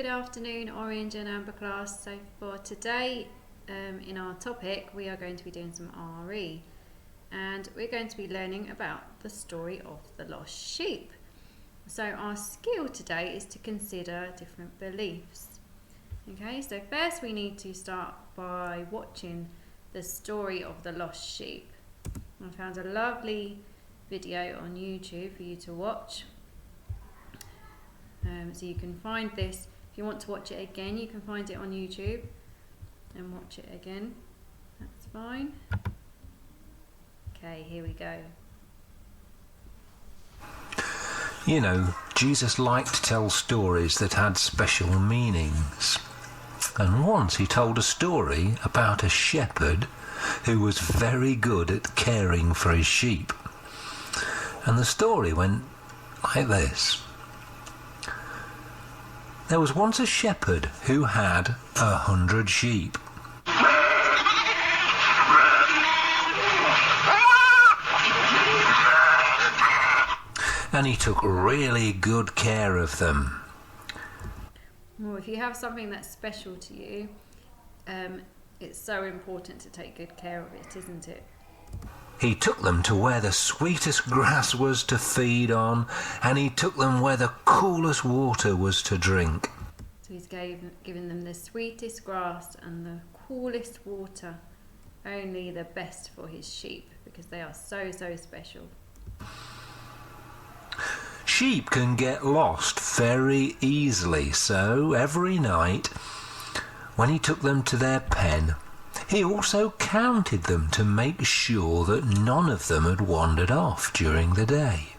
Good afternoon, Orange and Amber class. So for today, in our topic, we are going to be doing some RE, and we're going to be learning about the story of the lost sheep. So our skill today is to consider different beliefs. Okay, so first we need to start by watching the story of the lost sheep. I found a lovely video on YouTube for you to watch. So you can find this. If you want to watch it again, you can find it on YouTube and watch it again. That's fine. Okay, here we go. You know, Jesus liked to tell stories that had special meanings. And once he told a story about a shepherd who was very good at caring for his sheep. And the story went like this. There was once a shepherd who had 100 sheep. And he took really good care of them. Well, if you have something that's special to you, it's so important to take good care of it, isn't it? He took them to where the sweetest grass was to feed on, and he took them where the coolest water was to drink. So he's given them the sweetest grass and the coolest water, only the best for his sheep, because they are so special. Sheep can get lost very easily, so every night, when he took them to their pen, he also counted them to make sure that none of them had wandered off during the day.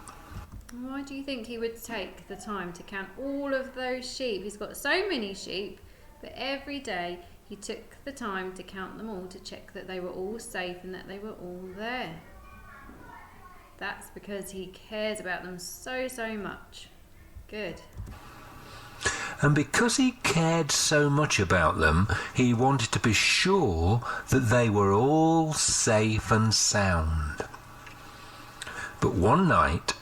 Why do you think he would take the time to count all of those sheep? He's got so many sheep, but every day he took the time to count them all to check that they were all safe and that they were all there. That's because he cares about them so much. Good. And because he cared so much about them, he wanted to be sure that they were all safe and sound. But one night,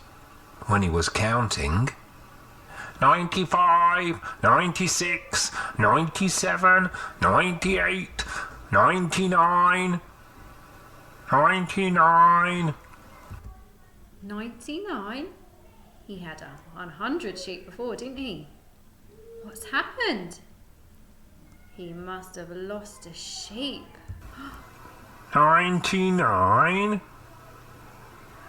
when he was counting, 95, 96, 97, 98, 99, 99... 99? He had 100 sheep before, didn't he? What's happened? He must have lost a sheep. 99?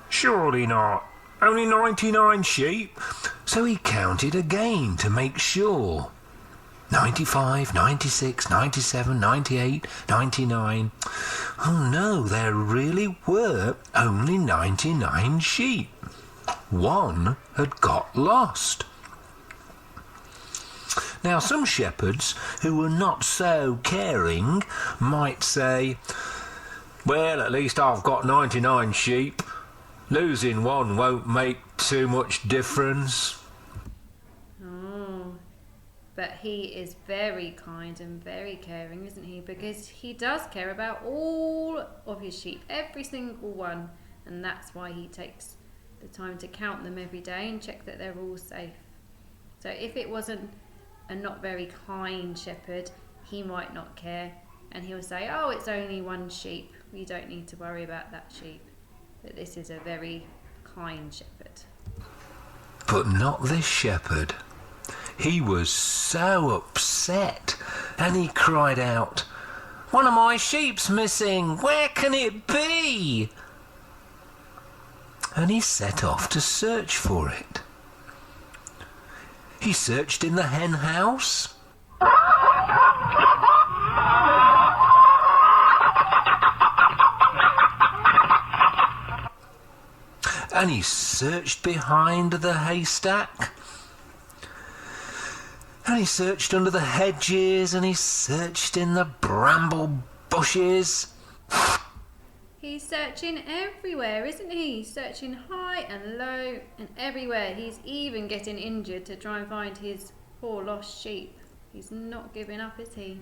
Surely not. Only 99 sheep. So he counted again to make sure. 95, 96, 97, 98, 99. Oh no, there really were only 99 sheep. One had got lost. Now, some shepherds who were not so caring might say, well, at least I've got 99 sheep. Losing one won't make too much difference. Oh, but he is very kind and very caring, isn't he? Because he does care about all of his sheep, every single one. And that's why he takes the time to count them every day and check that they're all safe. So if it wasn't a not very kind shepherd, he might not care, and he'll say, oh, it's only one sheep, we don't need to worry about that sheep. But this is a very kind shepherd. But not this shepherd. He was so upset, and he cried out, one of my sheep's missing, where can it be? And he set off to search for it. He searched in the hen house. And he searched behind the haystack. And he searched under the hedges, and he searched in the bramble bushes. He's searching everywhere, isn't he? He's searching high and low and everywhere. He's even getting injured to try and find his poor lost sheep. He's not giving up, is he?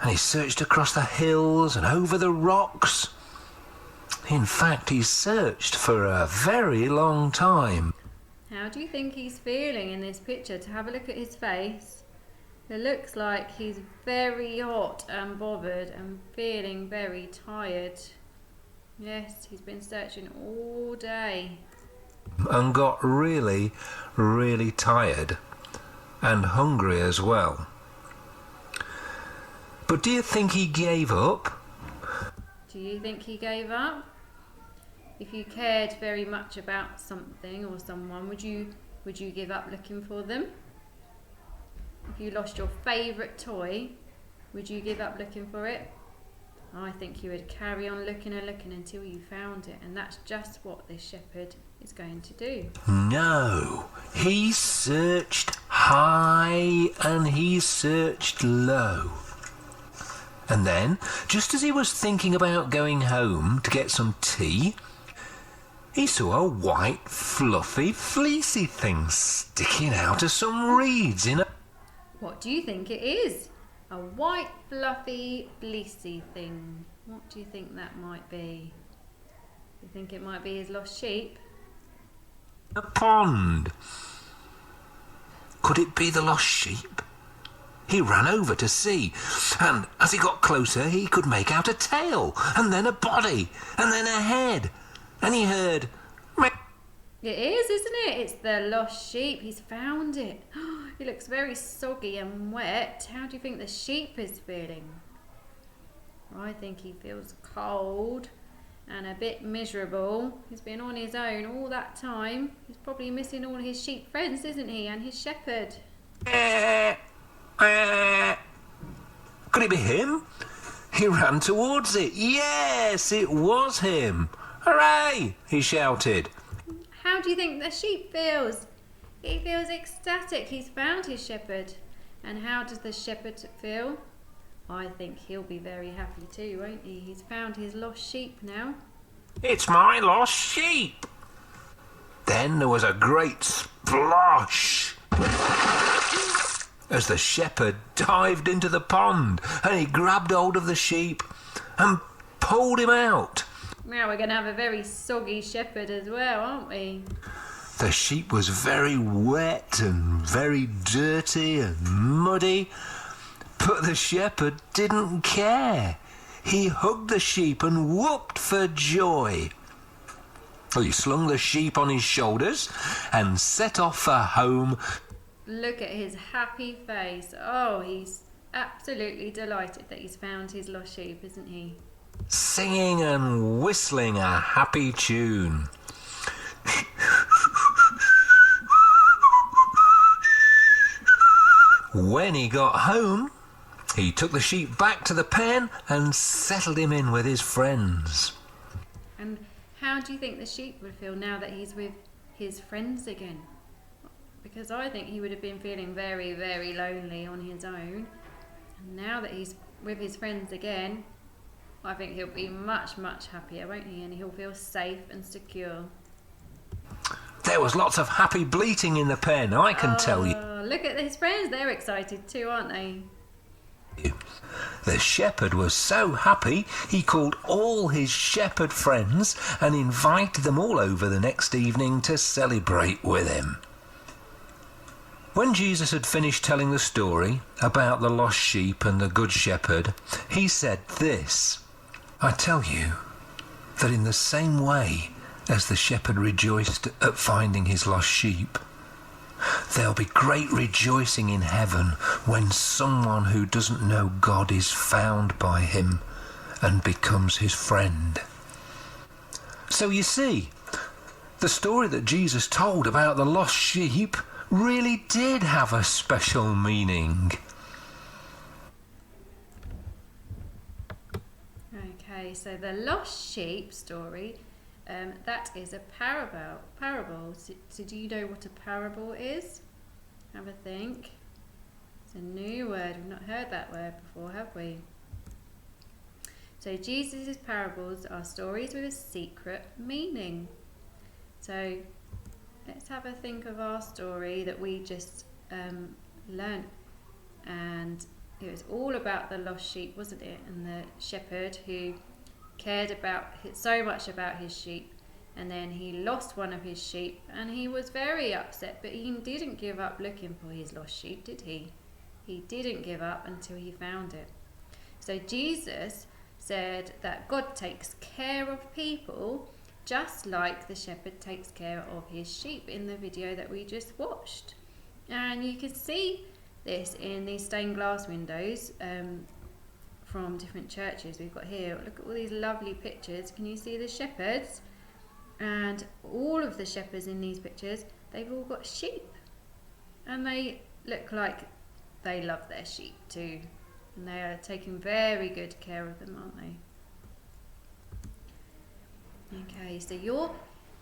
And he searched across the hills and over the rocks. In fact, he searched for a very long time. How do you think he's feeling in this picture? To have a look at his face, it looks like he's very hot and bothered and feeling very tired. Yes, he's been searching all day. And got really, really tired and hungry as well. But do you think he gave up? Do you think he gave up? If you cared very much about something or someone, would you give up looking for them? If you lost your favourite toy, would you give up looking for it? I think you would carry on looking and looking until you found it, and that's just what this shepherd is going to do. No, he searched high and he searched low. And then, just as he was thinking about going home to get some tea, he saw a white, fluffy, fleecy thing sticking out of some reeds in a... What do you think it is? A white, fluffy, fleecy thing. What do you think that might be? You think it might be his lost sheep? a pond. Could it be the lost sheep? He ran over to see, and as he got closer he could make out a tail, and then a body, and then a head, and he heard... It is, isn't it? It's the lost sheep. He's found it. It looks very soggy and wet. How do you think the sheep is feeling? I think he feels cold and a bit miserable. He's been on his own all that time. He's probably missing all his sheep friends, isn't he? And his shepherd. Could it be him? He ran towards it. Yes, it was him. Hooray! He shouted. How do you think the sheep feels? He feels ecstatic. He's found his shepherd. And how does the shepherd feel? I think he'll be very happy too, won't he? He's found his lost sheep now. It's my lost sheep. Then there was a great splosh as the shepherd dived into the pond, and he grabbed hold of the sheep and pulled him out. Now we're going to have a very soggy shepherd as well, aren't we? The sheep was very wet and very dirty and muddy, but the shepherd didn't care. He hugged the sheep and whooped for joy. He slung the sheep on his shoulders and set off for home. Look at his happy face. Oh, he's absolutely delighted that he's found his lost sheep, isn't he? Singing and whistling a happy tune. When he got home, he took the sheep back to the pen and settled him in with his friends. And how do you think the sheep would feel now that he's with his friends again? Because I think he would have been feeling very, very lonely on his own. And now that he's with his friends again, I think he'll be much, much happier, won't he? And he'll feel safe and secure. There was lots of happy bleating in the pen, I can tell you. Look at his friends. They're excited too, aren't they? The shepherd was so happy he called all his shepherd friends and invited them all over the next evening to celebrate with him. When Jesus had finished telling the story about the lost sheep and the good shepherd, he said this: I tell you that in the same way as the shepherd rejoiced at finding his lost sheep, there'll be great rejoicing in heaven when someone who doesn't know God is found by him and becomes his friend. So you see, the story that Jesus told about the lost sheep really did have a special meaning. Okay, so the lost sheep story, that is a parable. So do you know what a parable is? Have a think. It's a new word. We've not heard that word before, have we? So Jesus' parables are stories with a secret meaning. So let's have a think of our story that we just learnt. And it was all about the lost sheep, wasn't it? And the shepherd who cared about so much about his sheep, and then he lost one of his sheep, and he was very upset, but he didn't give up looking for his lost sheep, did he? He didn't give up until he found it. So Jesus said that God takes care of people just like the shepherd takes care of his sheep in the video that we just watched. And you can see this in these stained glass windows from different churches we've got here. Look at all these lovely pictures. Can you see the shepherds? And all of the shepherds in these pictures, they've all got sheep. And they look like they love their sheep too. And they are taking very good care of them, aren't they? Okay, so your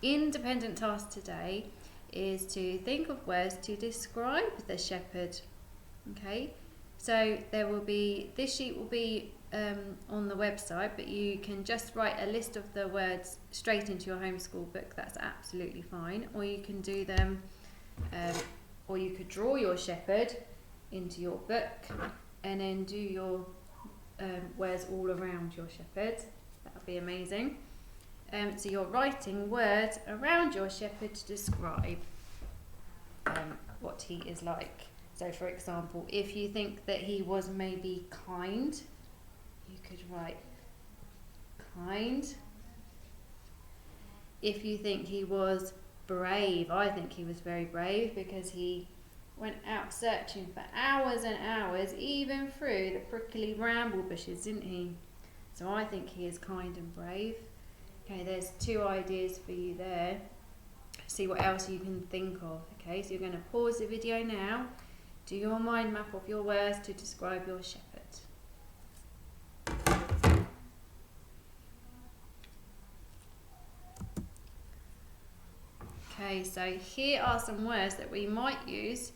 independent task today is to think of words to describe the shepherd. Okay, so there will be, this sheet will be on the website, but you can just write a list of the words straight into your homeschool book. That's absolutely fine. Or you can do them, or you could draw your shepherd into your book and then do your words all around your shepherd. That would be amazing. So you're writing words around your shepherd to describe what he is like. So for example, if you think that he was maybe kind, you could write kind. If you think he was brave, I think he was very brave because he went out searching for hours and hours, even through the prickly bramble bushes, didn't he? So I think he is kind and brave. Okay, there's 2 ideas for you there. See what else you can think of. Okay, so you're going to pause the video now. Do your mind map of your words to describe your shepherd. Okay, so here are some words that we might use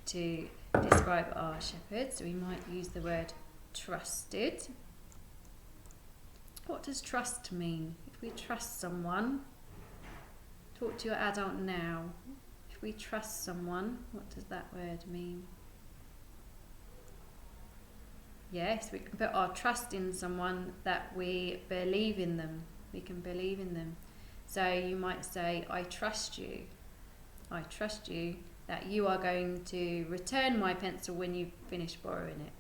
to describe our shepherd. So we might use the word trusted. What does trust mean? If we trust someone, talk to your adult now. If we trust someone, what does that word mean? Yes, we can put our trust in someone, that we believe in them. We can believe in them. So you might say, I trust you. I trust you that you are going to return my pencil when you've finished borrowing it.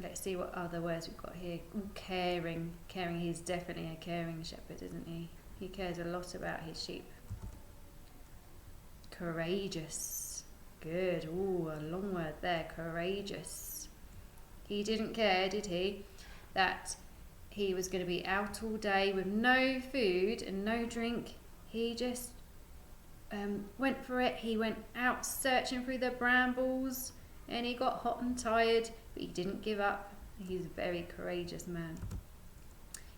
Let's see what other words we've got here. Caring. Caring, he's definitely a caring shepherd, isn't he? He cares a lot about his sheep. Courageous. Good. Ooh, a long word there. Courageous. He didn't care, did he, that he was going to be out all day with no food and no drink. He just went for it. He went out searching through the brambles, and he got hot and tired, but he didn't give up. He's a very courageous man.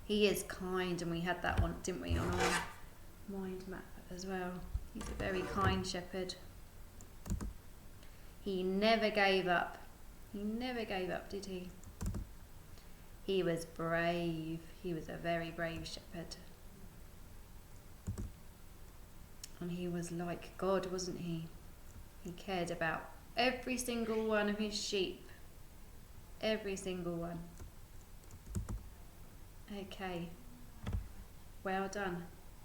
He is kind, and we had that one, didn't we, on our mind map as well. He's a very kind shepherd. He never gave up. He never gave up, did he? He was brave. He was a very brave shepherd. And he was like God, wasn't he? He cared about every single one of his sheep. Every single one. Okay. Well done.